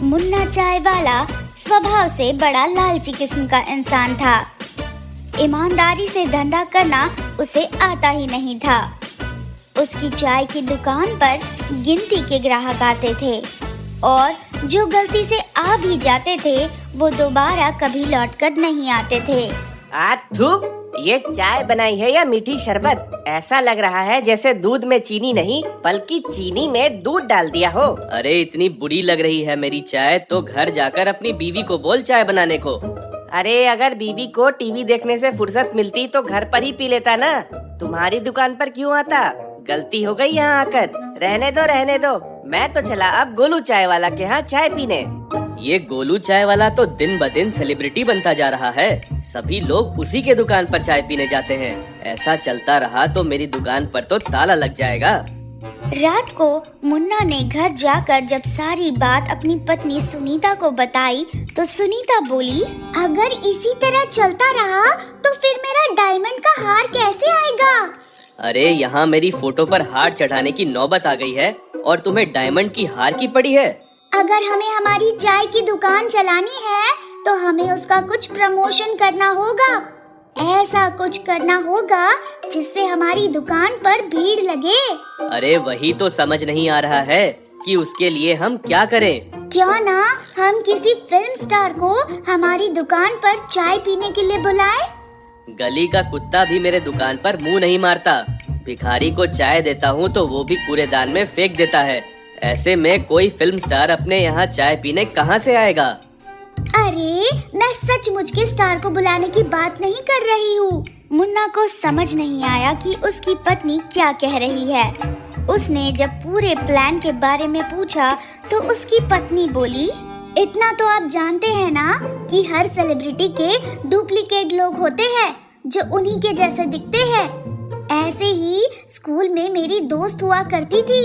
मुन्ना चाय वाला स्वभाव से बड़ा लालची किस्म का इंसान था। ईमानदारी से धंधा करना उसे आता ही नहीं था। उसकी चाय की दुकान पर गिनती के ग्राहक आते थे और जो गलती से आ भी जाते थे वो दोबारा कभी लौटकर नहीं आते थे। ये चाय बनाई है या मीठी शरबत? ऐसा लग रहा है जैसे दूध में चीनी नहीं बल्कि चीनी में दूध डाल दिया हो। अरे इतनी बुरी लग रही है मेरी चाय तो घर जाकर अपनी बीवी को बोल चाय बनाने को। अरे अगर बीवी को टीवी देखने से फुर्सत मिलती तो घर पर ही पी लेता ना, तुम्हारी दुकान पर क्यों आता? गलती हो गई यहाँ आकर। रहने दो, मैं तो चला अब गोलू चाय वाला के यहाँ चाय पीने। ये गोलू चाय वाला तो दिन ब दिन सेलिब्रिटी बनता जा रहा है। सभी लोग उसी के दुकान पर चाय पीने जाते हैं। ऐसा चलता रहा तो मेरी दुकान पर तो ताला लग जाएगा। रात को मुन्ना ने घर जाकर जब सारी बात अपनी पत्नी सुनीता को बताई तो सुनीता बोली, अगर इसी तरह चलता रहा तो फिर मेरा डायमंड का हार कैसे आएगा? अरे यहाँ मेरी फोटो पर हार चढ़ाने की नौबत आ गई है और तुम्हें डायमंड की हार की पड़ी है। अगर हमें हमारी चाय की दुकान चलानी है तो हमें उसका कुछ प्रमोशन करना होगा। ऐसा कुछ करना होगा जिससे हमारी दुकान पर भीड़ लगे। अरे वही तो समझ नहीं आ रहा है कि उसके लिए हम क्या करें। क्यों ना हम किसी फिल्म स्टार को हमारी दुकान पर चाय पीने के लिए बुलाएं? गली का कुत्ता भी मेरे दुकान पर मुंह नहीं मारता। भिखारी को चाय देता हूँ तो वो भी कूड़ेदान में फेंक देता है। ऐसे में कोई फिल्म स्टार अपने यहाँ चाय पीने कहाँ से आएगा? अरे मैं सचमुच के स्टार को बुलाने की बात नहीं कर रही हूँ। मुन्ना को समझ नहीं आया कि उसकी पत्नी क्या कह रही है। उसने जब पूरे प्लान के बारे में पूछा तो उसकी पत्नी बोली, इतना तो आप जानते हैं ना कि हर सेलिब्रिटी के डुप्लीकेट लोग होते हैं जो उन्हीं के जैसे दिखते हैं। ऐसे ही स्कूल में मेरी दोस्त हुआ करती थी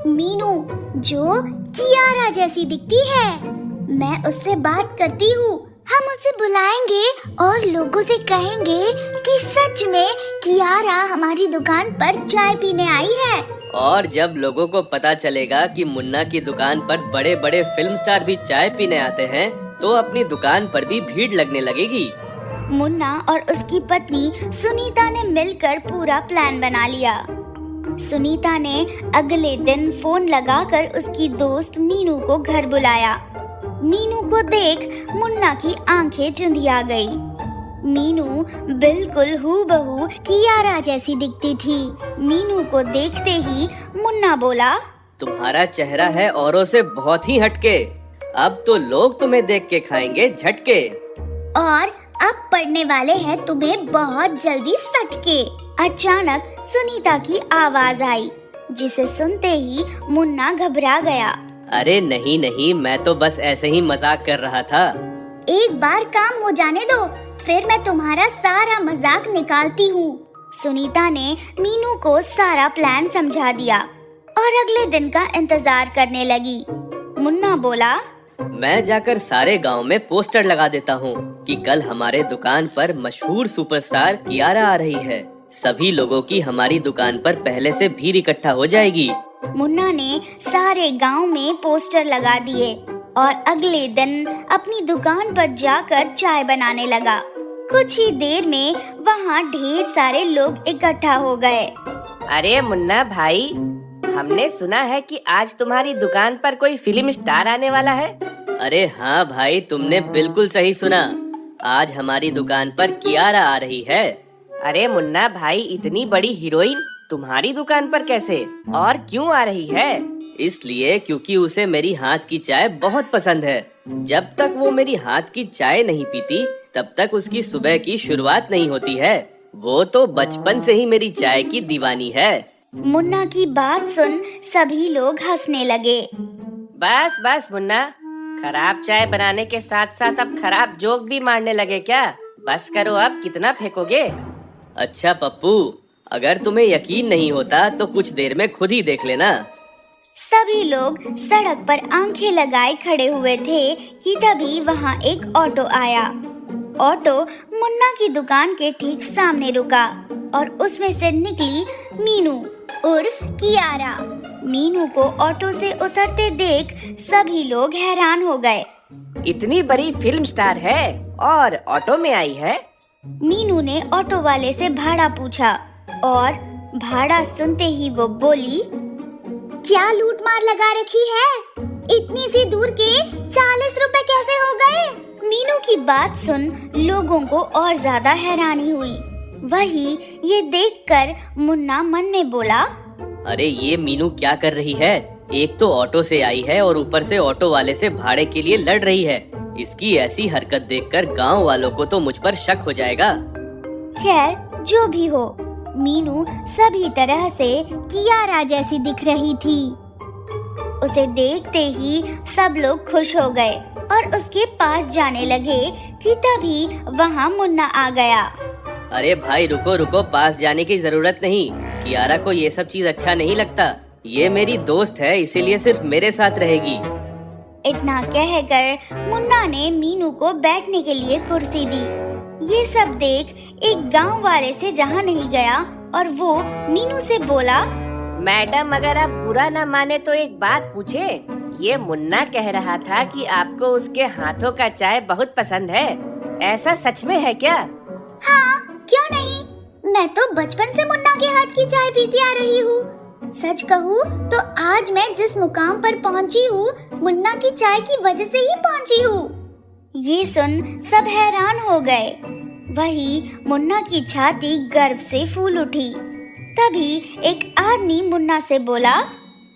मीनू, जो कियारा जैसी दिखती है। मैं उससे बात करती हूँ। हम उसे बुलाएंगे और लोगों से कहेंगे कि सच में कियारा हमारी दुकान पर चाय पीने आई है। और जब लोगों को पता चलेगा कि मुन्ना की दुकान पर बड़े बड़े फिल्म स्टार भी चाय पीने आते हैं तो अपनी दुकान पर भी भीड़ लगने लगेगी। मुन्ना और उसकी पत्नी सुनीता ने मिलकर पूरा प्लान बना लिया। सुनीता ने अगले दिन फोन लगाकर उसकी दोस्त मीनू को घर बुलाया। मीनू को देख मुन्ना की आंखें चुंधिया गई। मीनू बिल्कुल हूबहू कियारा जैसी दिखती थी। मीनू को देखते ही मुन्ना बोला, तुम्हारा चेहरा है औरों से बहुत ही हटके। अब तो लोग तुम्हें देख के खाएंगे झटके। और अब पड़ने वाले हैं तुम्हें बहुत जल्दी सटके। अचानक सुनीता की आवाज आई जिसे सुनते ही मुन्ना घबरा गया। अरे नहीं, मैं तो बस ऐसे ही मजाक कर रहा था। एक बार काम हो जाने दो, फिर मैं तुम्हारा सारा मजाक निकालती हूँ। सुनीता ने मीनू को सारा प्लान समझा दिया और अगले दिन का इंतजार करने लगी। मुन्ना बोला, मैं जाकर सारे गांव में पोस्टर लगा देता हूँ कि कल हमारे दुकान पर मशहूर सुपरस्टार कियारा आ रही है। सभी लोगों की हमारी दुकान पर पहले से भीड़ इकट्ठा हो जाएगी। मुन्ना ने सारे गांव में पोस्टर लगा दिए और अगले दिन अपनी दुकान पर जाकर चाय बनाने लगा। कुछ ही देर में वहाँ ढेर सारे लोग इकट्ठा हो गए। अरे मुन्ना भाई, हमने सुना है कि आज तुम्हारी दुकान पर कोई फिल्म स्टार आने वाला है। अरे हाँ भाई, तुमने बिल्कुल सही सुना। आज हमारी दुकान पर कियारा आ रही है। अरे मुन्ना भाई, इतनी बड़ी हीरोइन तुम्हारी दुकान पर कैसे और क्यों आ रही है? इसलिए क्योंकि उसे मेरी हाथ की चाय बहुत पसंद है। जब तक वो मेरी हाथ की चाय नहीं पीती तब तक उसकी सुबह की शुरुआत नहीं होती है। वो तो बचपन से ही मेरी चाय की दीवानी है। मुन्ना की बात सुन सभी लोग हंसने लगे। बस मुन्ना, खराब चाय बनाने के साथ साथ अब खराब जोक भी मारने लगे क्या? बस करो, अब कितना फेंकोगे? अच्छा पप्पू, अगर तुम्हें यकीन नहीं होता तो कुछ देर में खुद ही देख लेना। सभी लोग सड़क पर आंखें लगाए खड़े हुए थे कि तभी वहाँ एक ऑटो आया। ऑटो मुन्ना की दुकान के ठीक सामने रुका और उसमें से निकली मीनू उर्फ कियारा। मीनू को ऑटो से उतरते देख सभी लोग हैरान हो गए। इतनी बड़ी फिल्म स्टार है और ऑटो में आई है। मीनू ने ऑटो वाले से भाड़ा पूछा और भाड़ा सुनते ही वो बोली, क्या लूट मार लगा रखी है? इतनी सी दूर के 40 रुपए कैसे हो गए? मीनू की बात सुन लोगों को और ज्यादा हैरानी हुई। वही ये देखकर मुन्ना मन में बोला, अरे ये मीनू क्या कर रही है? एक तो ऑटो से आई है और ऊपर से ऑटो वाले से भाड़े के लिए लड़ रही है। इसकी ऐसी हरकत देखकर गांव वालों को तो मुझ पर शक हो जाएगा। खैर जो भी हो, मीनू सभी तरह से कियारा जैसी दिख रही थी। उसे देखते ही सब लोग खुश हो गए और उसके पास जाने लगे कि तभी वहाँ मुन्ना आ गया। अरे भाई रुको रुको, पास जाने की जरूरत नहीं। कियारा को ये सब चीज अच्छा नहीं लगता। ये मेरी दोस्त है, इसीलिए सिर्फ मेरे साथ रहेगी। इतना कहकर मुन्ना ने मीनू को बैठने के लिए कुर्सी दी। ये सब देख एक गांव वाले से जहाँ नहीं गया और वो मीनू से बोला, मैडम अगर आप बुरा ना माने तो एक बात पूछे। ये मुन्ना कह रहा था कि आपको उसके हाथों का चाय बहुत पसंद है। ऐसा सच में है क्या? हाँ क्यों नहीं, मैं तो बचपन से मुन्ना के हाथ की चाय पीती आ रही हूँ। सच कहूँ तो आज मैं जिस मुकाम पर पहुँची हूँ मुन्ना की चाय की वजह से ही पहुँची हूँ। ये सुन सब हैरान हो गए। वही मुन्ना की छाती गर्व से फूल उठी। तभी एक आदमी मुन्ना से बोला,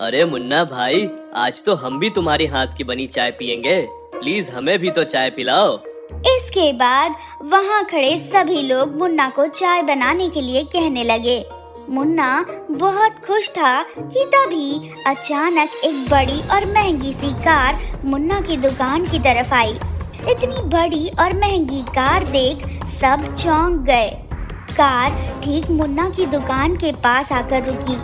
अरे मुन्ना भाई, आज तो हम भी तुम्हारे हाथ की बनी चाय पियेंगे। प्लीज हमें भी तो चाय पिलाओ। इसके बाद वहाँ खड़े सभी लोग मुन्ना को चाय बनाने के लिए कहने लगे। मुन्ना बहुत खुश था कि तभी अचानक एक बड़ी और महंगी सी कार मुन्ना की दुकान की तरफ आई। इतनी बड़ी और महंगी कार देख सब चौंक गए। कार ठीक मुन्ना की दुकान के पास आकर रुकी।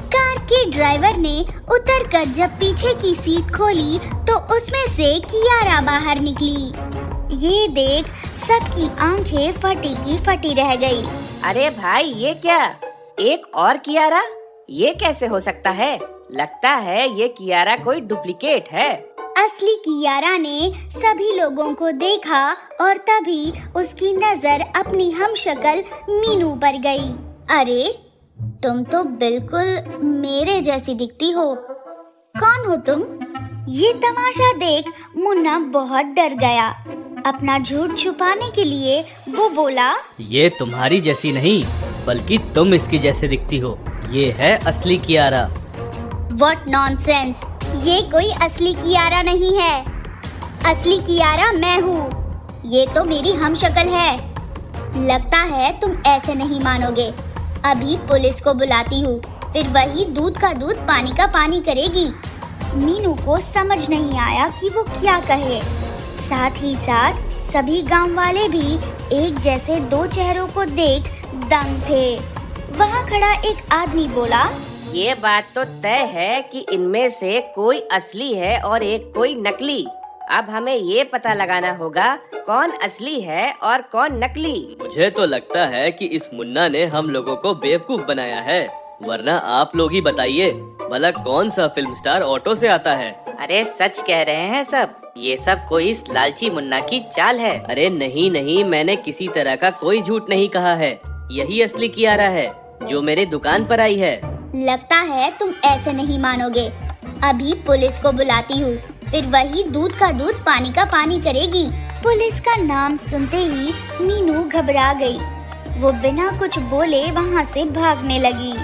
कार के ड्राइवर ने उतरकर जब पीछे की सीट खोली तो उसमें से कियारा बाहर निकली। ये देख सबकी आंखें फटी की फटी रह गई। अरे भाई ये क्या, एक और कियारा? ये कैसे हो सकता है? लगता है ये कियारा कोई डुप्लीकेट है। असली कियारा ने सभी लोगों को देखा और तभी उसकी नजर अपनी हमशक्ल मीनू पर गई। अरे तुम तो बिल्कुल मेरे जैसी दिखती हो। कौन हो तुम? ये तमाशा देख मुन्ना बहुत डर गया। अपना झूठ छुपाने के लिए वो बोला, ये तुम्हारी जैसी नहीं बल्कि तुम इसकी जैसे दिखती हो। ये है असली कियारा। व्हाट नॉनसेंस, ये कोई असली कियारा नहीं है। असली कियारा मैं हूँ। ये तो मेरी हमशक्ल है। लगता है तुम ऐसे नहीं मानोगे। अभी पुलिस को बुलाती हूँ, फिर वही दूध का दूध पानी का पानी करेगी। मीनू को समझ नहीं आया कि वो क्या कहे। साथ ही साथ सभी गांव वाले भी एक जैसे दो चेहरों को देख दंग थे। वहाँ खड़ा एक आदमी बोला, ये बात तो तय है कि इनमें से कोई असली है और एक कोई नकली। अब हमें ये पता लगाना होगा कौन असली है और कौन नकली। मुझे तो लगता है कि इस मुन्ना ने हम लोगों को बेवकूफ बनाया है। वरना आप लोग ही बताइए, भला कौन सा फिल्म स्टार ऑटो से आता है? अरे सच कह रहे हैं सब, ये सब कोई इस लालची मुन्ना की चाल है। अरे नहीं नहीं, मैंने किसी तरह का कोई झूठ नहीं कहा है। यही असली कियारा है जो मेरे दुकान पर आई है। लगता है तुम ऐसे नहीं मानोगे। अभी पुलिस को बुलाती हूँ, फिर वही दूध का दूध पानी का पानी करेगी। पुलिस का नाम सुनते ही मीनू घबरा गई। वो बिना कुछ बोले वहाँ से भागने लगी।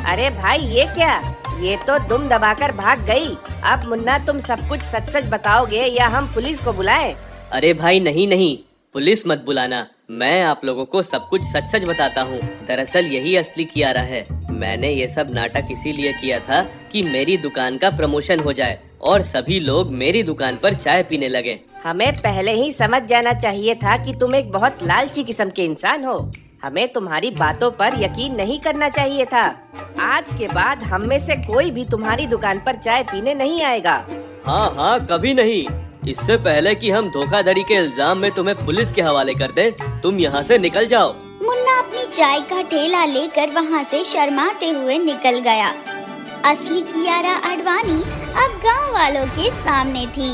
अरे भाई ये क्या, ये तो दुम दबाकर भाग गई। अब मुन्ना तुम सब कुछ सच सच बताओगे या हम पुलिस को बुलाएं? अरे भाई नहीं नहीं, पुलिस मत बुलाना। मैं आप लोगों को सब कुछ सच सच बताता हूँ। दरअसल यही असली कियारा है। मैंने ये सब नाटक इसीलिए किया था कि मेरी दुकान का प्रमोशन हो जाए और सभी लोग मेरी दुकान पर चाय पीने लगे। हमें पहले ही समझ जाना चाहिए था कि तुम एक बहुत लालची किस्म के इंसान हो। हमें तुम्हारी बातों पर यकीन नहीं करना चाहिए था। आज के बाद हम में से कोई भी तुम्हारी दुकान पर चाय पीने नहीं आएगा। हाँ हाँ, कभी नहीं। इससे पहले कि हम धोखाधड़ी के इल्जाम में तुम्हें पुलिस के हवाले कर दें, तुम यहाँ से निकल जाओ। मुन्ना अपनी चाय का ठेला लेकर वहाँ से शर्माते हुए निकल गया। असली कियारा आडवाणी अब गांव वालों के सामने थी।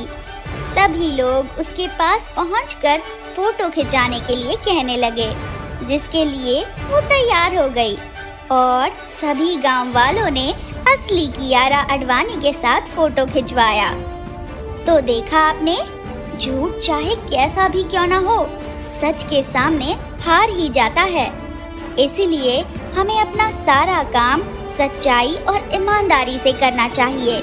सभी लोग उसके पास पहुंचकर फोटो खिंचाने के लिए कहने लगे, जिसके लिए वो तैयार हो गई और सभी गांव वालों ने असली कियारा आडवाणी के साथ फोटो खिंचवाया। तो देखा आपने, झूठ चाहे कैसा भी क्यों ना हो, सच के सामने हार ही जाता है। इसीलिए हमें अपना सारा काम सच्चाई और ईमानदारी से करना चाहिए।